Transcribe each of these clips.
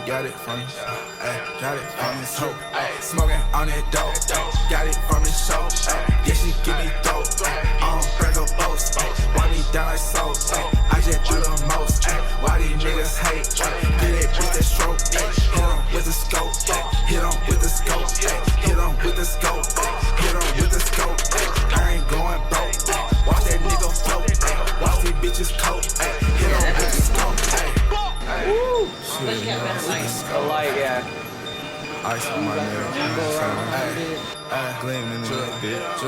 got it from the show, got it from the show, smoking on that dope, got it from the show, yeah, she give me dope, I don't break her boast, wipe me down like soap, I just do the most, why these niggas hate, get it with the stroke, hit em with the scope, hit em with the scope, hit em with the scope, hit em with the scope, I ain't going broke, watch that nigga float, watch these bitches coat, hit em with the scope, Woo! The light, yeah. Ice on my nail, gleam in the bitch.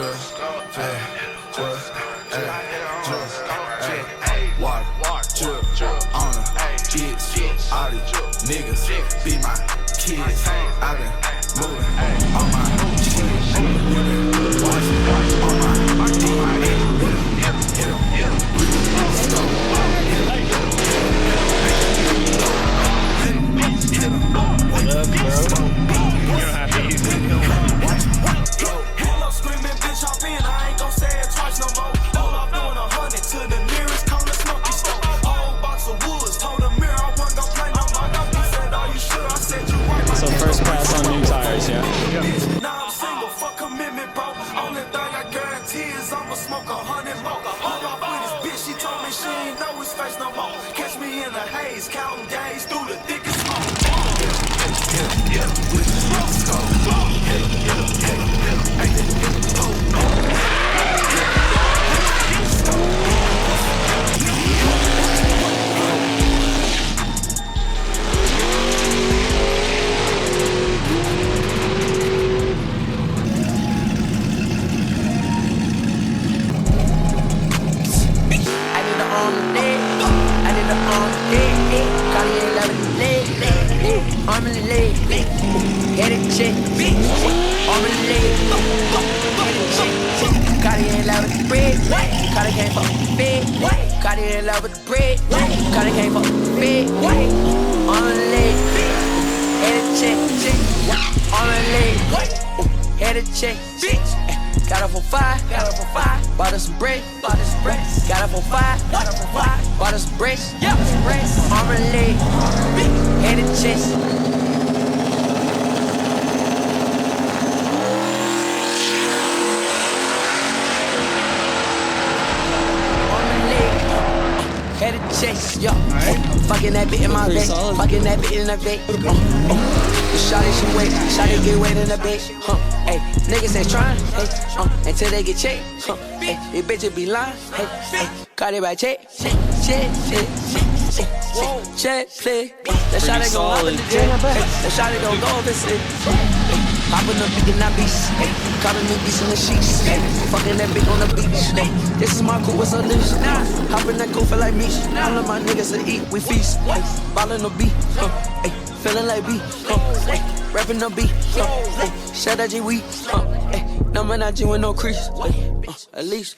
Water, on a bitch. All these niggas be my kids. I been moving on my shit. You been watching on my DNA. Love, bro. You don't have to use it. Pull up screaming, bitch, hop in. I ain't gon' say it twice no more. Hold up doing 100 to the nearest corner smoky store. Whole box of woods. Told the mirror I wasn't gon' play no more. He said, "Are you sure?" I said, "You right." So first pass on new tires, yeah. Now I'm single, fuck commitment, bro. Only thing I guarantee is I'ma smoke 100 more. Hold up with his bitch, she told me she ain't know his face no more. Catch me in the haze, counting days through the thickest smoke. Arm and leg, headed check, arm and leg, headed check. Cardi in love with the bread, Cardi came for the fed. Cardi in love with the bread, Cardi came for the fed. Arm and leg, headed check, arm and leg, headed check. Got her for five, bought her some bread, got her for five, bought her some bread, arm and leg, headed chest. Headed chest, yo. Fucking that bit in my leg, fucking that bit in the vet. The shawty she wait, shawty get wet in the bed. Hey, niggas ain't trying, hey, until they get checked. Hey, these bitches be lying, hey, caught it by check, check, that shawty gon' hop in the jet, that shawty gon' go visit. Hop in the beat and I beast, calling me beast in the sheets, fucking that bitch on the beach. This is my cool, what's up, niggas? Hop in that cool, feel like me. All of my niggas to eat, we feast. Ballin' the beat, feeling like beat, rapping the beat. Shout out G, we, number 9 with no crease, at least.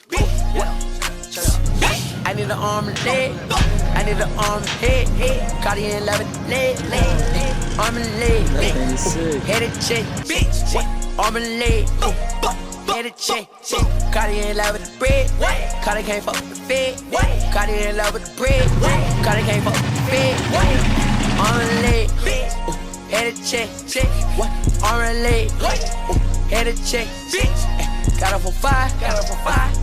I need an arm and leg, I need an arm and head, Cardi in love with leg, arm and leg, headed check, arm and leg, headed check, Cardi in love with the bread, Cardi can't fuck with the fed, Cardi in love with the bread, Cardi can't fuck with the fed, arm and leg, headed check, arm and leg, headed check. Got her for five,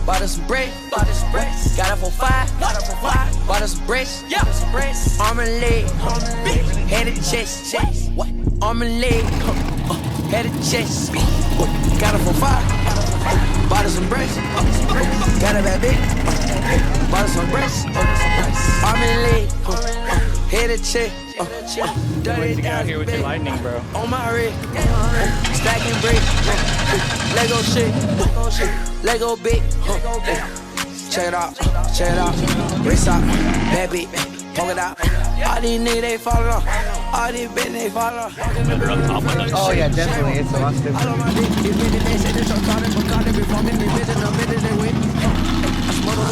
bought her some bread, got her for five, bought her some breast, arm and leg, headed chest, arm and leg, headed chest, got her for five, bought her some breast, got her that big, bought her some breast, arm and leg, headed chest. What you got here with your lightning, bro? On my rig, stacking brick, Lego shit, Lego big, check it out, wrist up, bad beat, poke it out. All these niggas they fall off, all these bitches they fall off. Oh yeah, definitely, it's a lot different. All of my dick, these bitches they say they try calling, but calling before me, these bitches no bitches they win. I smoke a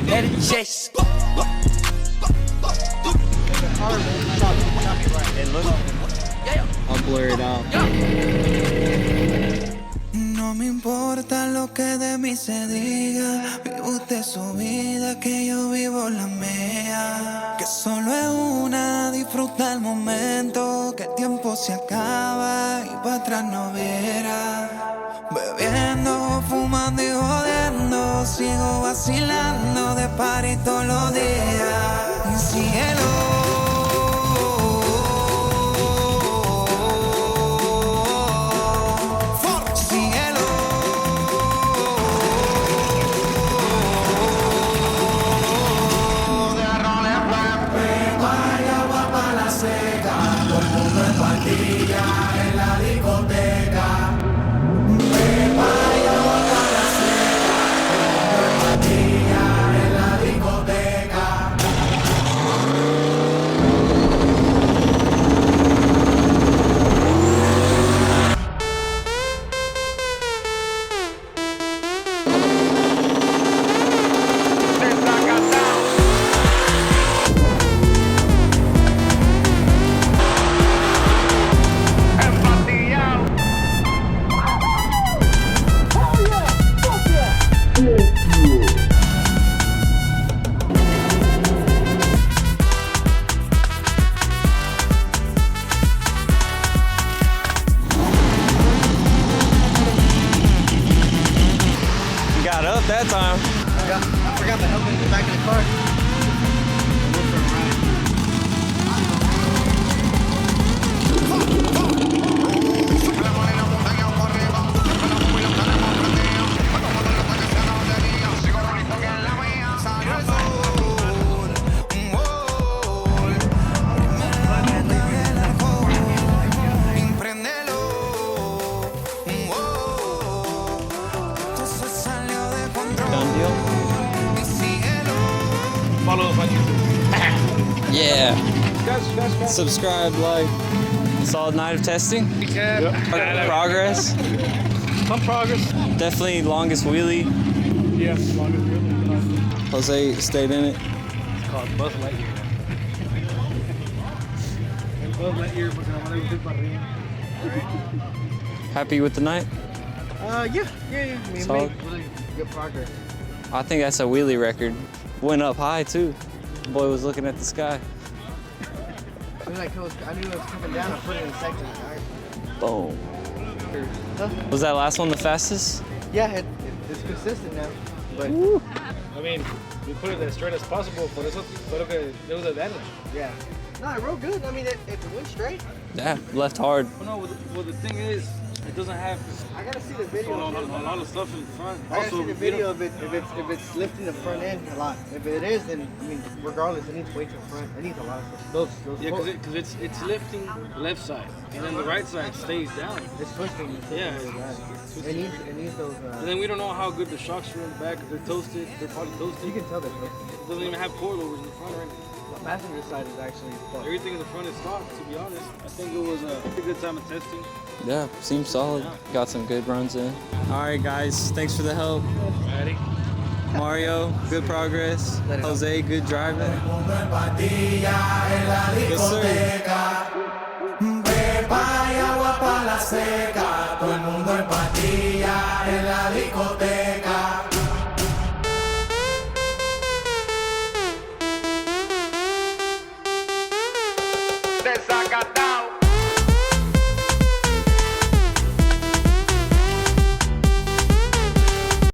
Head of chest. I'll blur it out. No me importa lo que de mí se diga. Vive usted su vida, que yo vivo la mía. Que solo es una, disfruta el momento. Que el tiempo se acaba y para atrás no verá. Bebiendo, fumando y jodiendo. Sigo vacilando de party todos los días. Cielo. Got up that time. I forgot the helmet in the back of the car. Done deal. Follow us on YouTube. Yeah. Subscribe, like. Solid night of testing. Progress. Some progress. Definitely longest wheelie. Yeah, longest really. Jose stayed in it. It's called Buzz Lightyear. Buzz Lightyear porque la madre es para arriba. Happy with the night? Yeah. I mean, Solid. made really good progress. I think that's a wheelie record. Went up high too. Boy was looking at the sky. As soon as I knew it was coming down, I put it in second. Boom. Huh? Was that last one the fastest? Yeah, it's consistent now. But I mean, we put it as straight as possible, por eso creo que there was advantage. yeah. No, I rode good. I mean, if it went straight, Yeah, left hard. No, well, the thing is, it doesn't have I gotta see the video. a lot of stuff in front. I gotta see the video of it if it's lifting the front end a lot. If it is, then I mean, regardless, it needs weight to the front. It needs a lot of stuff. Those Yeah, because it's lifting left side, and then the right side stays down. it's pushing. Yeah, It needs those. And then we don't know how good the shocks are in the back. If they're toasted, they're probably toasted. You can tell they're pushing. It doesn't even have coilovers in the front or anything. The passenger side is actually fucked. Everything in the front is stock, to be honest. I think it was a pretty good time of testing. Yeah, seems solid. Got some good runs in. All right, guys. Thanks for the help. Ready? Mario, good progress. Jose, good driving. Yes, sir. Pepa y agua pa' la seca, todo el mundo en patilla en la discoteca.